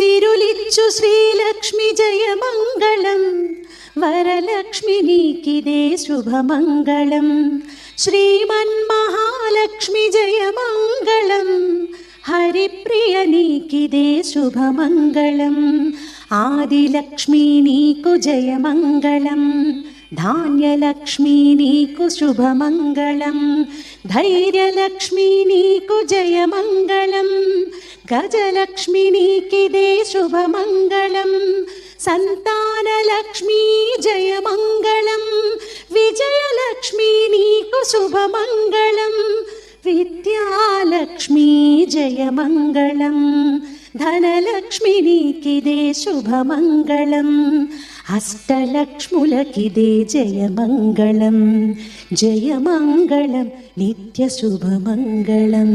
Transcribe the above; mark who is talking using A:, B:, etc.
A: సిరులిచ్చు శ్రీలక్ష్మి జయమంగళం, వరలక్ష్మి నీకిదే శుభమంగళం. శ్రీమన్మహాలక్ష్మి జయమంగళం, హరిప్రియ నీకిదే శుభమంగళం. ఆదిలక్ష్మి నీకు జయమంగళం, ధాన్యలక్ష్మి నీకు శుభమంగళం. ధైర్యలక్ష్మి నీకు జయమంగళం, గజలక్ష్మి నీకిదే శుభమంగళం. సంతానలక్ష్మి జయమంగళం, విజయలక్ష్మి నీకు శుభమంగళం. విద్యాలక్ష్మి జయమంగళం, ధనలక్ష్మి నీకిదే శుభమంగళం. అష్టలక్ష్ములకిదే జయమంగళం, జయమంగళం నిత్య శుభమంగళం.